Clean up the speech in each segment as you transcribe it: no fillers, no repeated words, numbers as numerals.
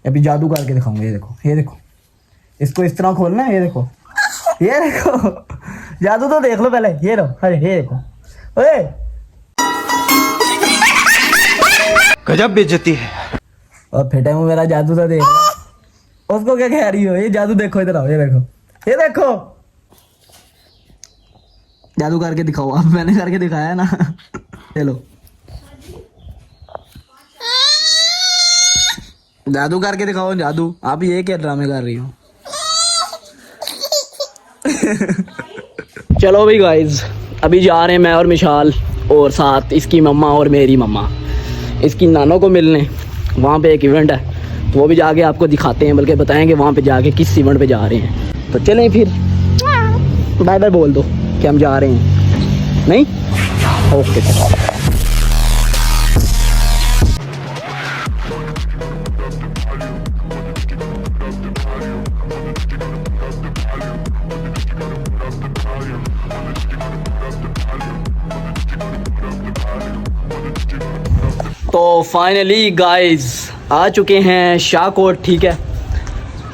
अभी जादू करके दिखाऊंगा। ये देखो, ये देखो, इसको इस तरह खोलना है। ये देखो, ये देखो, जादू तो देख लो पहले। ये लो, अरे ये देखो, ओए गजब बेइज्जती है। और फेटे में मेरा जादू तो देख लो। उसको क्या कह रही हो? ये जादू देखो, इधर आओ, ये देखो, ये देखो, जादू करके दिखाओ। अब मैंने करके दिखाया है ना। चलो, जादू करके दिखाओ, जादू। आप ये क्या ड्रामे कर रही हो? चलो भाई गाइज, अभी जा रहे हैं मैं और मिशाल और साथ इसकी मम्मा और मेरी मम्मा इसकी नानों को मिलने। वहाँ पे एक इवेंट है, तो वो भी जाके आपको दिखाते हैं, बल्कि बताएंगे वहाँ पे जाके किस इवेंट पे जा रहे हैं। तो चलें फिर, बाय बाय बोल दो कि हम जा रहे हैं। नहीं, ओके। तो फाइनली गाइस आ चुके हैं शाहकोट। ठीक है,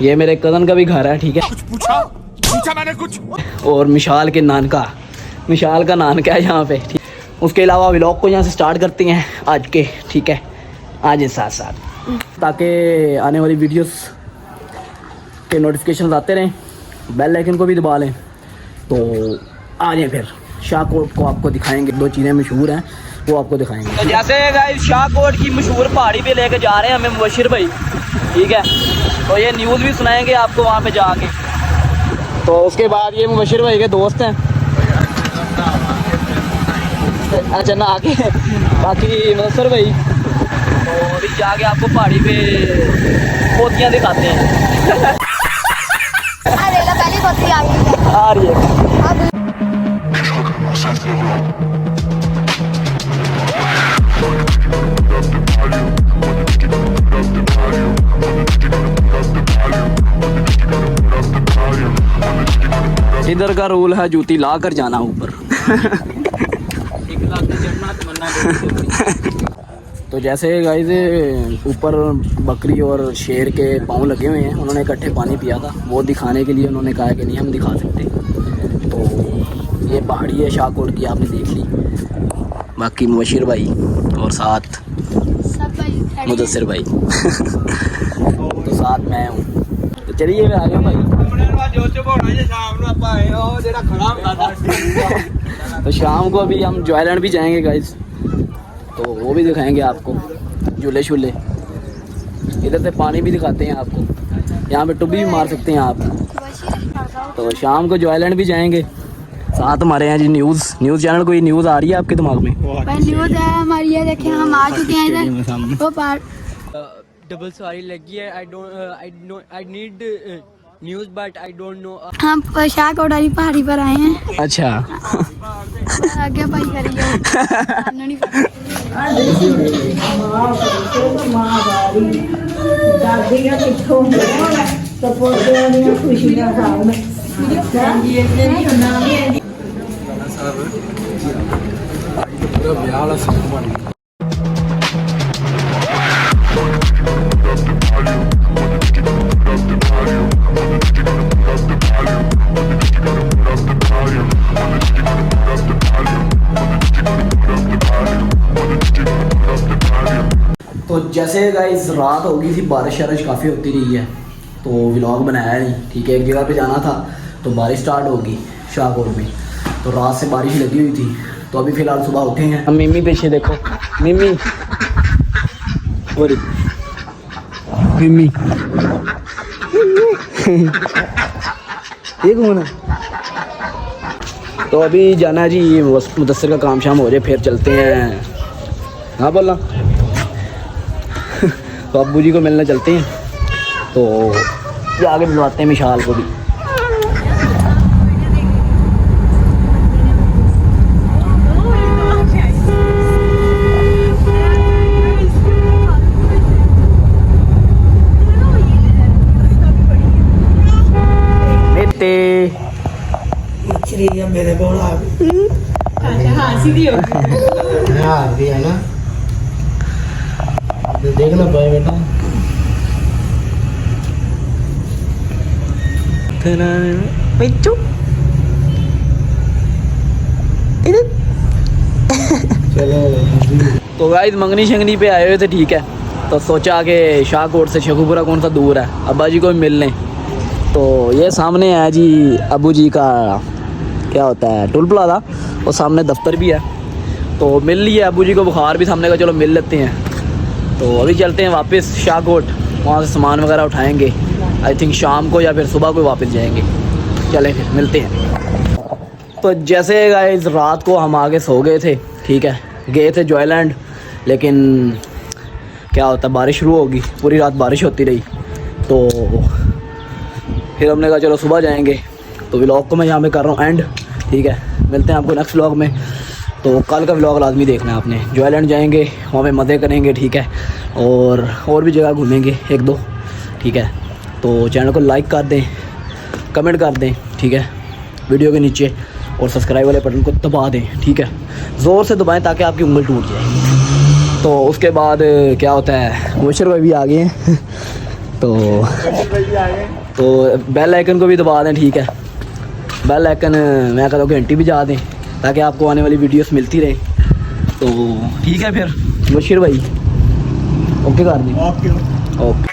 ये मेरे कज़न का भी घर है। ठीक है, कुछ पूछा मैंने कुछ। और मिशाल के नानका है यहाँ पे। ठीक, उसके अलावा व्लॉग को यहाँ से स्टार्ट करते हैं आज के। ठीक है, आज साथ साथ, ताकि आने वाली वीडियोस के नोटिफिकेशन आते रहें, बेल आइकन को भी दबा लें। तो आ जाए फिर शाहकोट को आपको दिखाएंगे। 2 चीज़ें मशहूर हैं, वो आपको दिखाएंगे। तो जैसे गाइस शाहकोट की मशहूर पहाड़ी पे लेके जा रहे हैं हमें मुबशिर भाई। ठीक है, तो ये न्यूज़ भी सुनाएंगे आपको वहाँ पे जाके। तो उसके बाद ये मुबशिर भाई के दोस्त हैं। अच्छा ना आके बाकी मुबशिर भाई, तो अभी जाके आपको पहाड़ी पे पोतियाँ दिखाते हैं। आ रही है। इधर का रूल है जूती ला कर जाना ऊपर। तो जैसे गाइस ऊपर बकरी और शेर के पाँव लगे हुए हैं, उन्होंने इकट्ठे पानी पिया था, वो दिखाने के लिए उन्होंने कहा कि नहीं हम दिखा सकते। तो ये पहाड़ी है शाहकोट की, आपने देख ली। बाकी मुबशिर भाई और साथ मुदस्सिर भाई तो साथ मैं हूँ। तो चलिए मैं आ गया भाई। तो शाम को अभी हम जॉयलैंड भी जाएंगे गाइस, तो वो भी दिखाएंगे आपको, झूले शूले। इधर से पानी भी दिखाते हैं आपको, यहाँ पे टुब्बी भी मार सकते हैं आप। तो शाम को जॉयलैंड भी जाएंगे। साथ हमारे यहाँ जी न्यूज़ चैनल, कोई न्यूज़ आ रही है आपके दिमाग में? न्यूज़ है हमारी, ये देखें हम आ चुके हैं इधर। वो पार डबल सवारी लगी है। I need news but I don't know. हम शाहकोट वाली पहाड़ी पर आए हैं। अच्छा, आगे भाई करिए। तो जैसे गाइस रात हो गई थी, बारिश काफ़ी होती रही है, तो व्लॉग बनाया नहीं। ठीक है, एक जगह पे जाना था तो बारिश स्टार्ट होगी शाहकोट में, तो रात से बारिश लगी हुई थी। तो अभी फ़िलहाल सुबह उठे हैं हम। मिमी पीछे देखो, मिमी मिमी ये कौन है? तो अभी जाना जी, मुदस्सिर का काम शाम हो जाए फिर चलते हैं। हाँ बोला तो अब्बू जी को मिलने चलते हैं, तो आगे मिलवाते हैं मिशाल को भी। मेरे को हाँ सीधी हो है ना, देखना पाए बेटा। मिच्चू तो गाइस मंगनी शंगनी पे आए हुए थे, ठीक है। तो सोचा कि शाहकोट से शेखुपुरा कौन सा दूर है, अब्बा जी को भी मिल लें। तो ये सामने है जी अबू जी का क्या होता है टोल प्लाजा, और सामने दफ्तर भी है। तो मिल लिया, अबू जी को बुखार भी, सामने का चलो मिल लेते हैं। तो अभी चलते हैं वापस शाहकोट, वहाँ से सामान वगैरह उठाएंगे। आई थिंक शाम को या फिर सुबह को वापस जाएंगे। चलें फिर मिलते हैं। तो जैसे गाइस रात को हम आगे सो गए थे, ठीक है, गए थे जॉयलैंड, लेकिन क्या होता है बारिश शुरू होगी, पूरी रात बारिश होती रही। तो फिर हमने कहा चलो सुबह जाएंगे। तो व्लॉग को मैं यहाँ पे कर रहा हूँ एंड, ठीक है। मिलते हैं आपको नेक्स्ट व्लॉग में। तो कल का व्लॉग लाजमी देखना है आपने। जॉयलैंड जाएंगे, वहाँ पे मज़े करेंगे, ठीक है, और भी जगह घूमेंगे एक दो, ठीक है। तो चैनल को लाइक कर दें, कमेंट कर दें, ठीक है, वीडियो के नीचे, और सब्सक्राइब वाले बटन को दबा दें, ठीक है, ज़ोर से दबाएं ताकि आपकी उंगली टूट जाए। तो उसके बाद क्या होता है, मुबशर भाई भी आ गए हैं तो बेल आइकन को भी दबा दें, ठीक है। बेल आइकन मैं कहता हूँ घंटी भी जा दें ताकि आपको आने वाली वीडियोस मिलती रहे। तो ठीक है फिर मुबशर भाई, ओके कर दें, ओके।